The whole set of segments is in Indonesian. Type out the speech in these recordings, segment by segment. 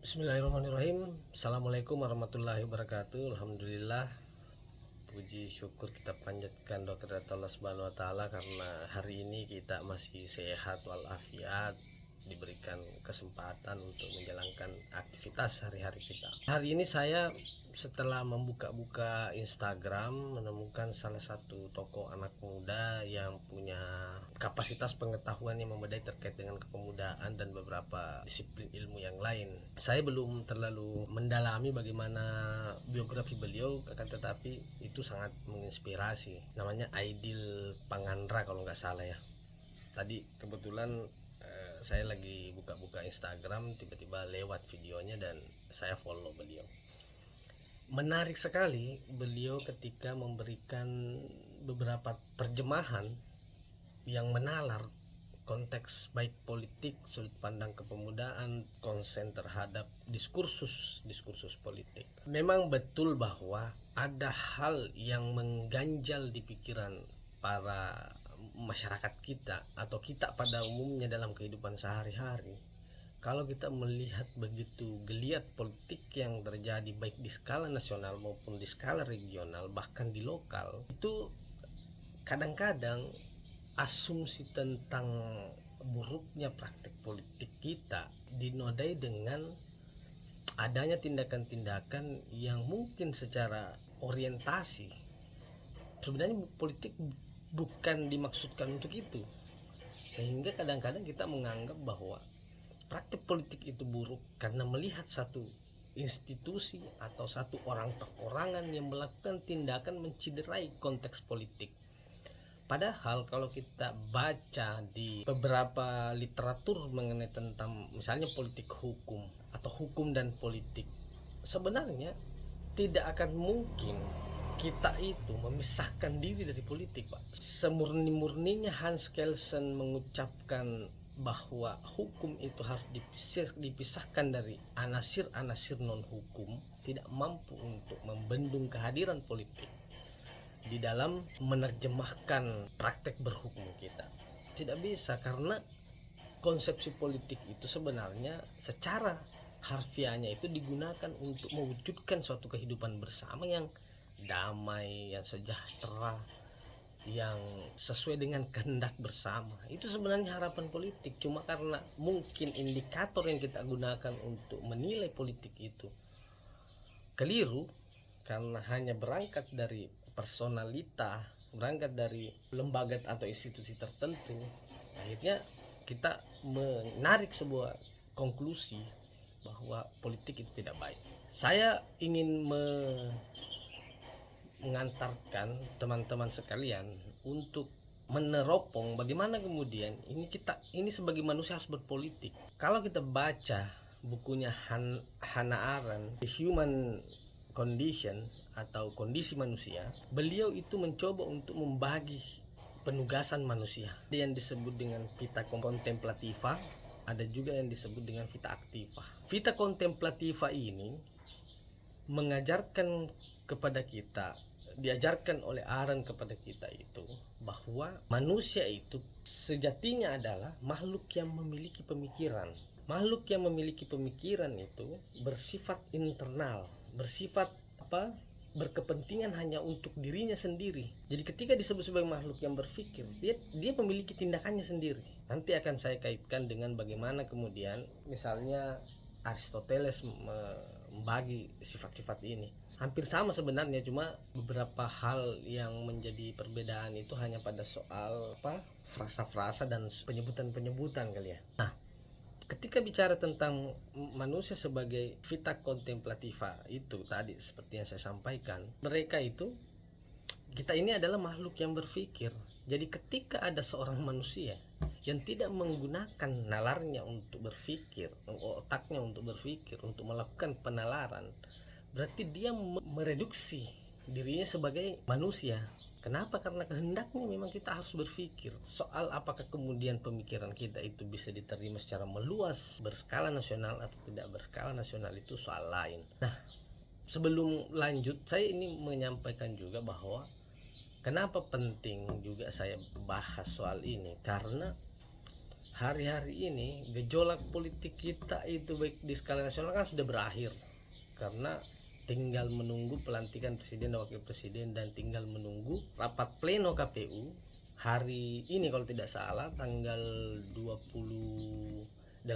Bismillahirrahmanirrahim. Assalamualaikum warahmatullahi wabarakatuh. Alhamdulillah, puji syukur kita panjatkan doa kepada Allah Subhanahu wa taala karena hari ini kita masih sehat walafiat, diberikan kesempatan untuk menjalankan aktivitas hari-hari kita. Hari ini saya setelah membuka-buka Instagram menemukan salah satu tokoh anak muda yang punya kapasitas pengetahuan yang memadai terkait dengan kepemudaan dan beberapa disiplin ilmu yang lain. Saya belum terlalu mendalami bagaimana biografi beliau, akan tetapi itu sangat menginspirasi. Namanya Aidil Pangandra kalau nggak salah ya. Tadi kebetulan saya lagi buka-buka Instagram, tiba-tiba lewat videonya dan saya follow beliau. Menarik sekali beliau ketika memberikan beberapa terjemahan yang menalar konteks baik politik, sudut pandang kepemudaan, konsen terhadap diskursus politik. Memang betul bahwa ada hal yang mengganjal di pikiran para masyarakat kita atau kita pada umumnya dalam kehidupan sehari-hari. Kalau kita melihat begitu geliat politik yang terjadi baik di skala nasional maupun di skala regional, bahkan di lokal, itu kadang-kadang asumsi tentang buruknya praktek politik kita dinodai dengan adanya tindakan-tindakan yang mungkin secara orientasi sebenarnya politik bukan dimaksudkan untuk itu, sehingga kadang-kadang kita menganggap bahwa praktik politik itu buruk karena melihat satu institusi atau satu orang perorangan yang melakukan tindakan menciderai konteks politik. Padahal kalau kita baca di beberapa literatur mengenai tentang misalnya politik hukum atau hukum dan politik, sebenarnya tidak akan mungkin kita itu memisahkan diri dari politik, Pak. Semurni-murninya Hans Kelsen mengucapkan bahwa hukum itu harus dipisahkan dari anasir-anasir non-hukum, tidak mampu untuk membendung kehadiran politik di dalam menerjemahkan praktek berhukum kita. Tidak bisa, karena konsepsi politik itu sebenarnya secara harfiahnya itu digunakan untuk mewujudkan suatu kehidupan bersama yang damai, yang sejahtera, yang sesuai dengan kehendak bersama. Itu sebenarnya harapan politik. Cuma karena mungkin indikator yang kita gunakan untuk menilai politik itu keliru, karena hanya berangkat dari personalita, berangkat dari lembaga atau institusi tertentu, akhirnya kita menarik sebuah konklusi bahwa politik itu tidak baik. Saya ingin mengantarkan teman-teman sekalian untuk meneropong bagaimana kemudian ini sebagai manusia harus berpolitik. Kalau kita baca bukunya Hannah Arendt, The Human Condition atau kondisi manusia, beliau itu mencoba untuk membagi penugasan manusia. Ada yang disebut dengan vita contemplativa, ada juga yang disebut dengan vita activa. Vita contemplativa ini mengajarkan kepada kita, diajarkan oleh Arendt kepada kita itu, bahwa manusia itu sejatinya adalah makhluk yang memiliki pemikiran. Makhluk yang memiliki pemikiran itu bersifat internal, bersifat berkepentingan hanya untuk dirinya sendiri. Jadi ketika disebut sebagai makhluk yang berpikir, dia memiliki tindakannya sendiri. Nanti akan saya kaitkan dengan bagaimana kemudian misalnya Aristoteles membagi sifat-sifat ini. Hampir sama sebenarnya, cuma beberapa hal yang menjadi perbedaan itu hanya pada soal frasa-frasa dan penyebutan-penyebutan kali ya. Nah, ketika bicara tentang manusia sebagai vita contemplativa itu tadi seperti yang saya sampaikan, kita ini adalah makhluk yang berpikir. Jadi ketika ada seorang manusia yang tidak menggunakan nalarnya untuk berpikir, otaknya untuk berpikir, untuk melakukan penalaran, berarti dia mereduksi dirinya sebagai manusia. Kenapa? Karena kehendaknya memang kita harus berpikir. Soal apakah kemudian pemikiran kita itu bisa diterima secara meluas, berskala nasional atau tidak berskala nasional, itu soal lain. Nah, sebelum lanjut, saya ini menyampaikan juga bahwa kenapa penting juga saya bahas soal ini, karena hari-hari ini gejolak politik kita itu baik di skala nasional kan sudah berakhir, karena tinggal menunggu pelantikan presiden dan wakil presiden dan tinggal menunggu rapat pleno KPU hari ini kalau tidak salah tanggal 28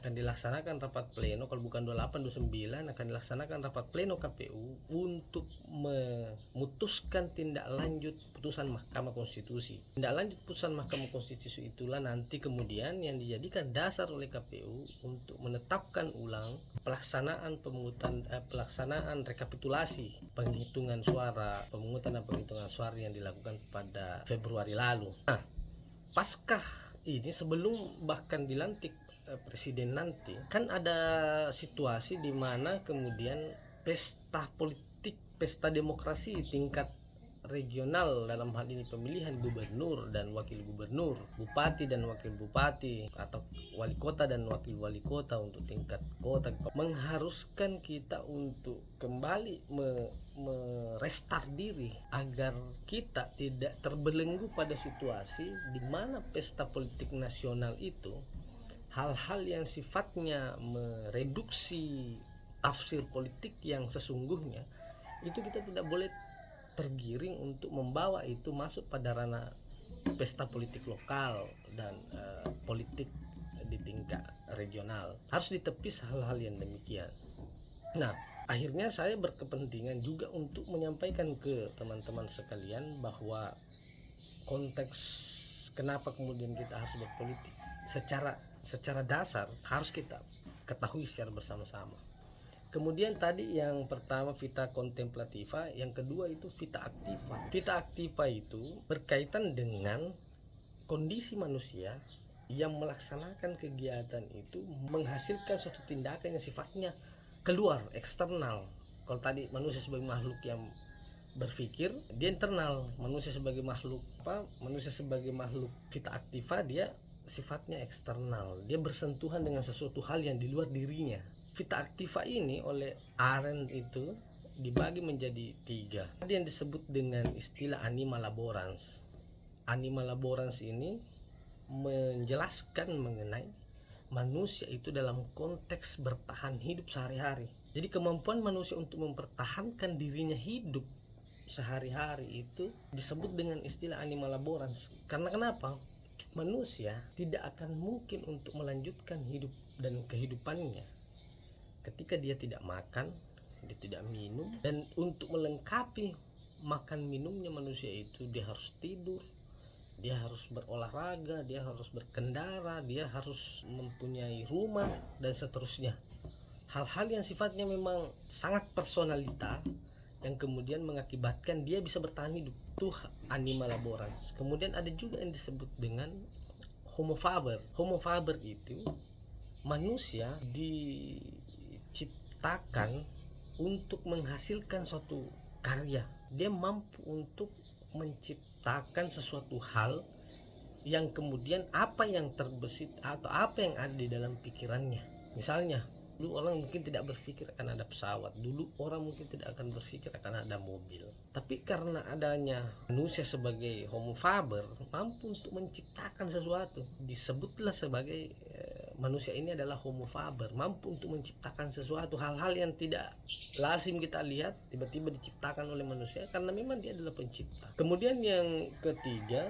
akan dilaksanakan rapat pleno, kalau bukan 28 29 akan dilaksanakan rapat pleno KPU untuk memutuskan tindak lanjut putusan Mahkamah Konstitusi. Tindak lanjut putusan Mahkamah Konstitusi itulah nanti kemudian yang dijadikan dasar oleh KPU untuk menetapkan ulang pelaksanaan pelaksanaan rekapitulasi penghitungan suara, pemungutan dan penghitungan suara yang dilakukan pada Februari lalu. Nah, paskah ini sebelum bahkan dilantik presiden nanti kan ada situasi di mana kemudian pesta politik, pesta demokrasi tingkat regional, dalam hal ini pemilihan gubernur dan wakil gubernur, bupati dan wakil bupati, atau wali kota dan wakil wali kota untuk tingkat kota, mengharuskan kita untuk kembali merestart diri agar kita tidak terbelenggu pada situasi di mana pesta politik nasional itu hal-hal yang sifatnya mereduksi tafsir politik yang sesungguhnya itu kita tidak boleh tergiring untuk membawa itu masuk pada ranah pesta politik lokal dan politik di tingkat regional. Harus ditepis hal-hal yang demikian. Nah, akhirnya saya berkepentingan juga untuk menyampaikan ke teman-teman sekalian bahwa konteks kenapa kemudian kita harus berpolitik secara dasar harus kita ketahui secara bersama-sama. Kemudian tadi yang pertama vita contemplativa, yang kedua itu vita activa. Vita activa itu berkaitan dengan kondisi manusia yang melaksanakan kegiatan itu menghasilkan suatu tindakan yang sifatnya keluar, eksternal. Kalau tadi manusia sebagai makhluk yang berpikir, dia internal. Manusia sebagai makhluk vita activa, dia sifatnya eksternal. Dia bersentuhan dengan sesuatu hal yang di luar dirinya. Vita activa ini oleh Arendt itu dibagi menjadi 3. Ada yang disebut dengan istilah anima laborans. Anima laborans ini menjelaskan mengenai manusia itu dalam konteks bertahan hidup sehari-hari. Jadi kemampuan manusia untuk mempertahankan dirinya hidup sehari-hari itu disebut dengan istilah anima laborans. Karena kenapa? Manusia tidak akan mungkin untuk melanjutkan hidup dan kehidupannya ketika dia tidak makan, dia tidak minum, dan untuk melengkapi makan minumnya manusia itu dia harus tidur, dia harus berolahraga, dia harus berkendara, dia harus mempunyai rumah dan seterusnya. Hal-hal yang sifatnya memang sangat personalita yang kemudian mengakibatkan dia bisa bertahan hidup, itu anima laborans. Kemudian ada juga yang disebut dengan homo faber. Homo faber itu manusia diciptakan untuk menghasilkan suatu karya. Dia mampu untuk menciptakan sesuatu hal yang kemudian apa yang terbesit atau apa yang ada di dalam pikirannya. Misalnya, dulu orang mungkin tidak berpikir akan ada pesawat, dulu orang mungkin tidak akan berpikir akan ada mobil. Tapi karena adanya manusia sebagai homo faber mampu untuk menciptakan sesuatu, disebutlah sebagai manusia ini adalah homo faber, mampu untuk menciptakan sesuatu, hal-hal yang tidak lazim kita lihat tiba-tiba diciptakan oleh manusia karena memang dia adalah pencipta. Kemudian yang ketiga,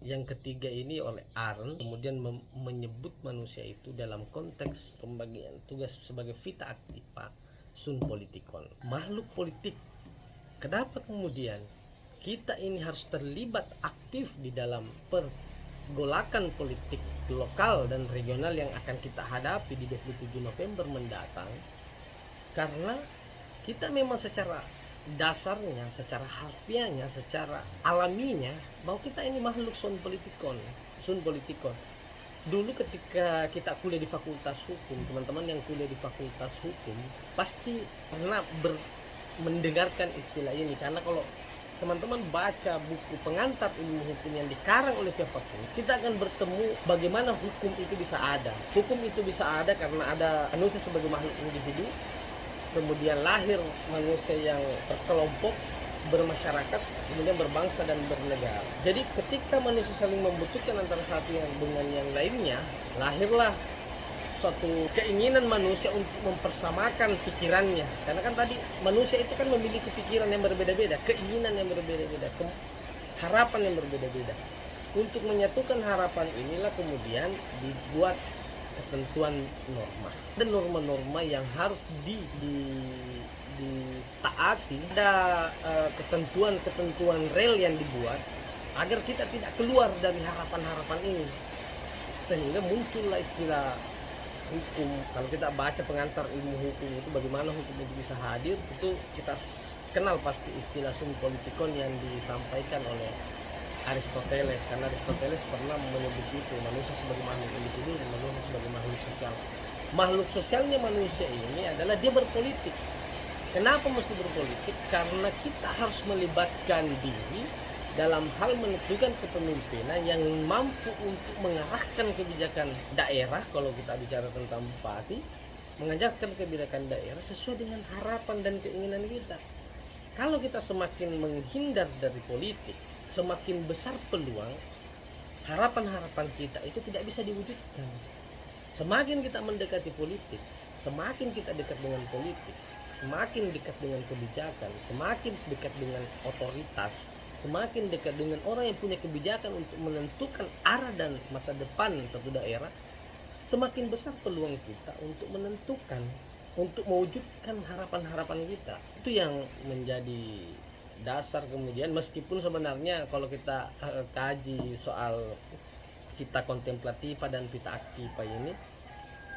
yang ketiga ini oleh Arendt kemudian menyebut manusia itu dalam konteks pembagian tugas sebagai vita activa sunt politikon, makhluk politik. Kenapa kemudian kita ini harus terlibat aktif di dalam pergolakan politik lokal dan regional yang akan kita hadapi di 27 November mendatang? Karena kita memang secara dasarnya, secara harfiahnya, secara alaminya bahwa kita ini makhluk sun politikon. Dulu ketika kita kuliah di fakultas hukum, teman-teman yang kuliah di fakultas hukum pasti pernah mendengarkan istilah ini, karena kalau teman-teman baca buku pengantar ilmu hukum yang dikarang oleh siapapun, kita akan bertemu bagaimana hukum itu bisa ada. Hukum itu bisa ada karena ada manusia sebagai makhluk individu, kemudian lahir manusia yang berkelompok, bermasyarakat, kemudian berbangsa dan bernegara. Jadi ketika manusia saling membutuhkan antara satu yang dengan yang lainnya, lahirlah suatu keinginan manusia untuk mempersamakan pikirannya. Karena kan tadi manusia itu kan memiliki pikiran yang berbeda-beda, keinginan yang berbeda-beda, harapan yang berbeda-beda. Untuk menyatukan harapan inilah kemudian dibuat ketentuan norma dan norma-norma yang harus ditaati. Ada ketentuan-ketentuan real yang dibuat agar kita tidak keluar dari harapan-harapan ini, sehingga muncullah istilah hukum. Kalau kita baca pengantar ilmu hukum itu bagaimana hukum itu bisa hadir, itu kita kenal pasti istilah sum politikon yang disampaikan oleh Aristoteles, karena Aristoteles pernah menyebut itu manusia sebagai makhluk individu dan manusia sebagai makhluk sosial. Makhluk sosialnya manusia ini adalah dia berpolitik. Kenapa mesti berpolitik? Karena kita harus melibatkan diri dalam hal menentukan kepemimpinan yang mampu untuk mengarahkan kebijakan daerah. Kalau kita bicara tentang bupati, mengajarkan kebijakan daerah sesuai dengan harapan dan keinginan kita. Kalau kita semakin menghindar dari politik, semakin besar peluang harapan-harapan kita itu tidak bisa diwujudkan. Semakin kita mendekati politik, semakin kita dekat dengan politik, semakin dekat dengan kebijakan, semakin dekat dengan otoritas, semakin dekat dengan orang yang punya kebijakan untuk menentukan arah dan masa depan suatu daerah, semakin besar peluang kita untuk menentukan, untuk mewujudkan harapan-harapan kita. Itu yang menjadi dasar kemudian, meskipun sebenarnya kalau kita kaji soal vita contemplativa dan vita activa ini,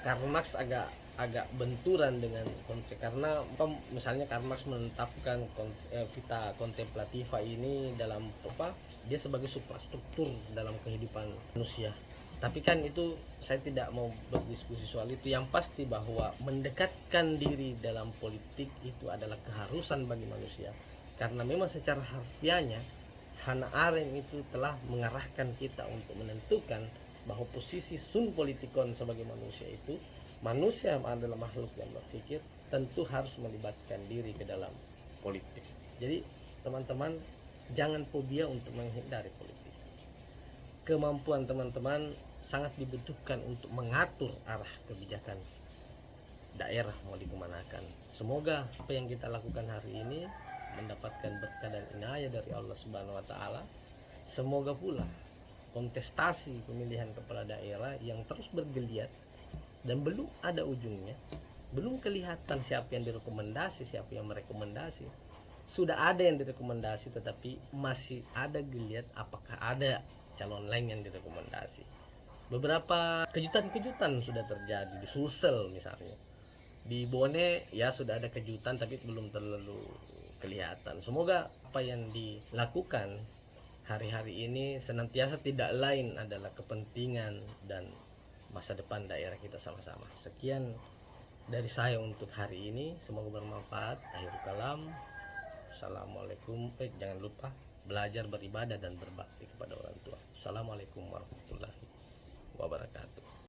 Karl Marx agak benturan dengan konsep, karena misalnya Karl Marx menetapkan vita contemplativa ini dalam dia sebagai suprastruktur dalam kehidupan manusia. Tapi kan itu saya tidak mau berdiskusi soal itu. Yang pasti bahwa mendekatkan diri dalam politik itu adalah keharusan bagi manusia, karena memang secara harfiahnya Hannah Arendt itu telah mengarahkan kita untuk menentukan bahwa posisi sun politikon sebagai manusia itu, manusia adalah makhluk yang berpikir, tentu harus melibatkan diri ke dalam politik. Jadi teman-teman jangan fobia untuk menghindari politik. Kemampuan teman-teman sangat dibutuhkan untuk mengatur arah kebijakan daerah mau dikemanakan. Semoga apa yang kita lakukan hari ini mendapatkan berkah dan inayah dari Allah Subhanahu wa Ta'ala. Semoga pula kontestasi pemilihan kepala daerah yang terus bergeliat dan belum ada ujungnya, belum kelihatan siapa yang direkomendasi, siapa yang merekomendasi. Sudah ada yang direkomendasi tetapi masih ada geliat apakah ada calon lain yang direkomendasi. Beberapa kejutan-kejutan sudah terjadi di Sulsel misalnya. Di Bone ya sudah ada kejutan tapi belum terlalu kelihatan. Semoga apa yang dilakukan hari-hari ini senantiasa tidak lain adalah kepentingan dan masa depan daerah kita sama-sama. Sekian dari saya untuk hari ini, semoga bermanfaat. Akhirul kalam. Assalamualaikum. Jangan lupa belajar beribadah dan berbakti kepada orang tua. Assalamualaikum warahmatullahi wabarakatuh.